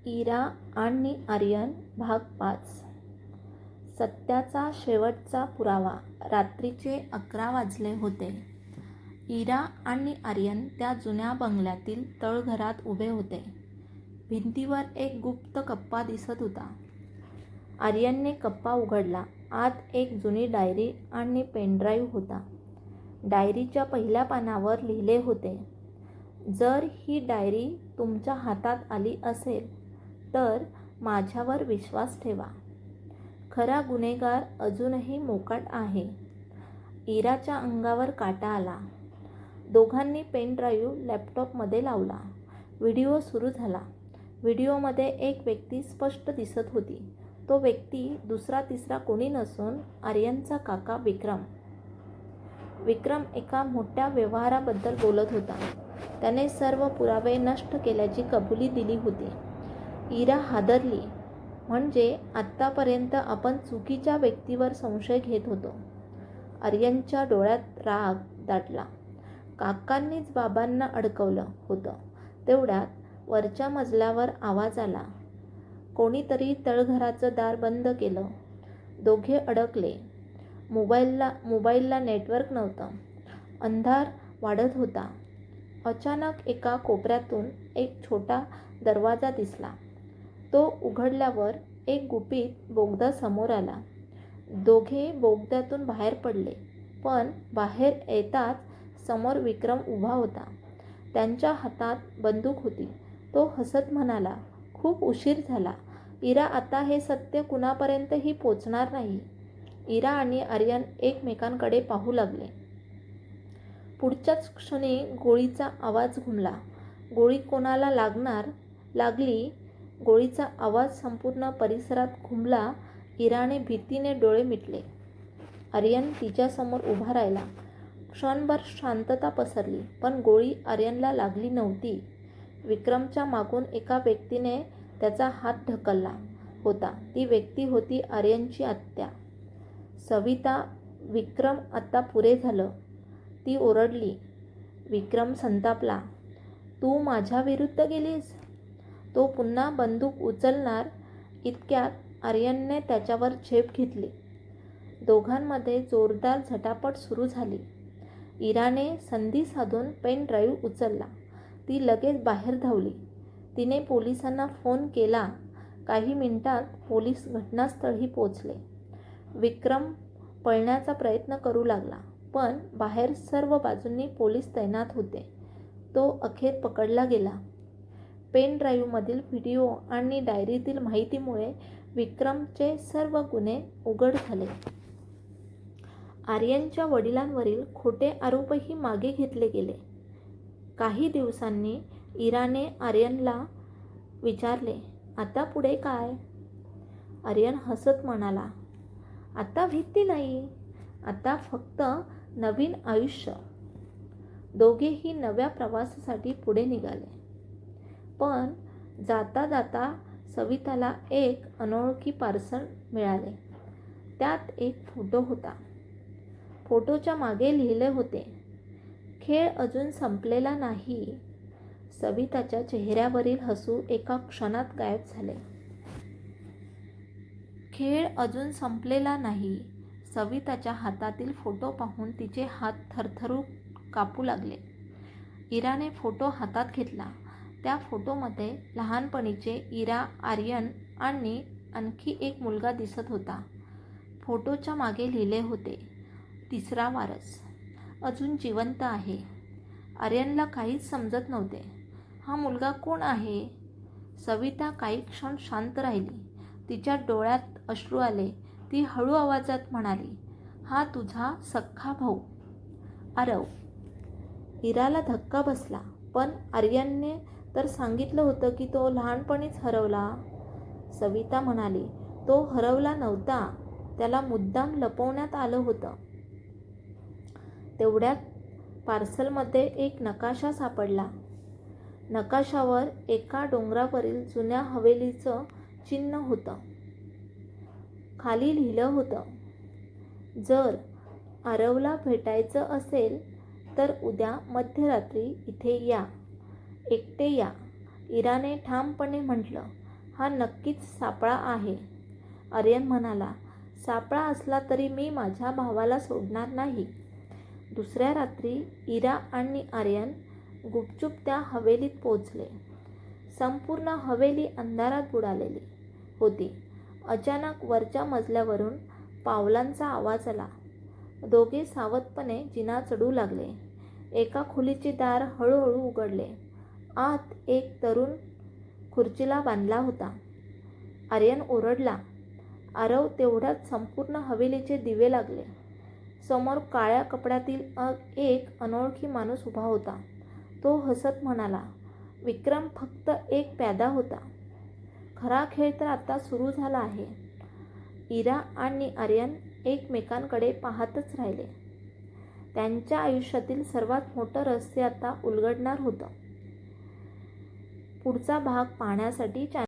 इरा आणि आर्यन भाग 5. सत्याचा शेवटचा पुरावा. रात्रीचे 11 वाजले होते. इरा आणि आर्यन त्या जुन्या बंगल्यातील तळघरात उभे होते. भिंतीवर एक गुप्त कप्पा दिसत होता. आर्यनने कप्पा उघडला. आत एक जुनी डायरी आणि पेनड्राईव्ह होता. डायरीच्या पहिल्या पानावर लिहिले होते, जर ही डायरी तुमच्या हातात आली असेल तर माझ्यावर विश्वास ठेवा. खरा गुन्हेगार अजूनही मोकाट आहे. इराच्या अंगावर काटा आला. दोघांनी पेनड्राईव्ह लॅपटॉपमध्ये लावला. व्हिडिओ सुरू झाला. व्हिडिओमध्ये एक व्यक्ती स्पष्ट दिसत होती. तो व्यक्ती दुसरा तिसरा कोणी नसून आर्यनचा काका विक्रम. विक्रम एका मोठ्या व्यवहाराबद्दल बोलत होता. त्याने सर्व पुरावे नष्ट केल्याची कबुली दिली होती. इरा हादरली. म्हणजे आत्तापर्यंत आपण चुकीच्या व्यक्तीवर संशय घेत होतो. आर्यनच्या डोळ्यात राग दाटला. काकांनीच बाबांना अडकवलं होतं. तेवढ्यात वरच्या मजल्यावर आवाज आला. कोणीतरी तळघराचं दार बंद केलं. दोघे अडकले. मोबाईलला नेटवर्क नव्हतं. अंधार वाढत होता. अचानक एका कोपऱ्यातून एक छोटा दरवाजा दिसला. तो उघडल्यावर एक गुपित बोगदा समोर आला. दोघे बोगद्यातून बाहेर पडले. पण बाहेर येताच समोर विक्रम उभा होता. त्यांच्या हातात बंदूक होती. तो हसत म्हणाला, खूप उशीर झाला. इरा, आता हे सत्य कुणापर्यंतही पोचणार नाही. इरा आणि आर्यन एकमेकांकडे पाहू लागले. पुढच्याच क्षणी गोळीचा आवाज घुमला. गोळी कोणाला लागली. गोळीचा आवाज संपूर्ण परिसरात घुमला. इराने भीतीने डोळे मिटले. आर्यन तिच्यासमोर उभा राहिला. क्षणभर शांतता पसरली. पण गोळी आर्यनला लागली नव्हती. विक्रमच्या मागून एका व्यक्तीने त्याचा हात ढकलला होता. ती व्यक्ती होती आर्यनची आत्या सविता. विक्रम, आता पुरे झालं, ती ओरडली. विक्रम संतापला. तू माझ्या विरुद्ध गेलीस. तो पुन्हा बंदूक उचलणार इतक्यात आर्यनने त्याच्यावर झेप घेतली. दोघांमध्ये जोरदार झटापट सुरू झाली. इराने संधी साधून पेन ड्राईव्ह उचलला. ती लगेच बाहेर धावली. तिने पोलिसांना फोन केला. काही मिनिटात पोलीस घटनास्थळी पोचले. विक्रम पळण्याचा प्रयत्न करू लागला. पण बाहेर सर्व बाजूंनी पोलीस तैनात होते. तो अखेर पकडला गेला. पेन ड्राईव्हमधील व्हिडिओ आणि डायरीतील माहितीमुळे विक्रमचे सर्व गुन्हे उघड झाले. आर्यनच्या वडिलांवरील खोटे आरोपही मागे घेतले गेले. काही दिवसांनी इराने आर्यनला विचारले, आता पुढे काय? आर्यन हसत म्हणाला, आता भीती नाही. आता फक्त नवीन आयुष्य. दोघेही नव्या प्रवासासाठी पुढे निघाले. पण जाता जाता सविताला एक अनोळखी पार्सल मिळाले. त्यात एक फोटो होता. फोटोच्या मागे लिहिले होते, खेळ अजून संपलेला नाही. सविताच्या चेहऱ्यावरील हसू एका क्षणात गायब झाले. खेळ अजून संपलेला नाही. सविताच्या हातातील फोटो पाहून तिचे हात थरथरू कापू लागले. इराने फोटो हातात घेतला. त्या फोटोमध्ये लहानपणीचे इरा, आर्यन आणि आणखी एक मुलगा दिसत होता. फोटोच्या मागे लिहिले होते, तिसरा वारस अजून जिवंत आहे. आर्यनला काहीच समजत नव्हते. हा मुलगा कोण आहे? सविता काही क्षण शांत राहिली. तिच्या डोळ्यात अश्रू आले. ती हळू आवाजात म्हणाली, हा तुझा सख्खा भाऊ आरव. इराला धक्का बसला. पण आर्यनने तर सांगितलं होतं की तो लहानपणीच हरवला. सविता म्हणाली, तो हरवला नव्हता. त्याला मुद्दाम लपवण्यात आलं होतं. तेवढ्यात पार्सलमध्ये एक नकाशा सापडला. नकाशावर एका डोंगरावरील जुन्या हवेलीचं चिन्ह होतं. खाली लिहिलं होतं, जर आरवला भेटायचं असेल तर उद्या मध्यरात्री इथे या, एकटे या. इराने ठामपणे म्हटलं. हा नक्कीच सापळा आहे, आर्यन म्हणाला. सापळा असला तरी मी माझ्या भावाला सोडणार नाही. दुसऱ्या रात्री इरा आणि आर्यन गुपचूप त्या हवेलीत पोचले. संपूर्ण हवेली अंधारात बुडालेली होती. अचानक वरच्या मजल्यावरून पावलांचा आवाज आला. दोघे सावधपणे जिना चढू लागले. एका खोलीचे दार हळूहळू उघडले. आत एक तरुण खुर्चीला बांधला होता. आर्यन ओरडला. आरव तेवढ्यात संपूर्ण हवेलीचे दिवे लागले. समोर काळ्या कपड्यातील एक अनोळखी माणूस उभा होता. तो हसत म्हणाला, विक्रम फक्त एक प्यादा होता. खरा खेळ तर आता सुरू झाला आहे. इरा आणि आर्यन एकमेकांकडे पाहतच राहिले. त्यांच्या आयुष्यातील सर्वात मोठं रहस्य आता उलगडणार होतं. पुढचा भाग पाहण्यासाठी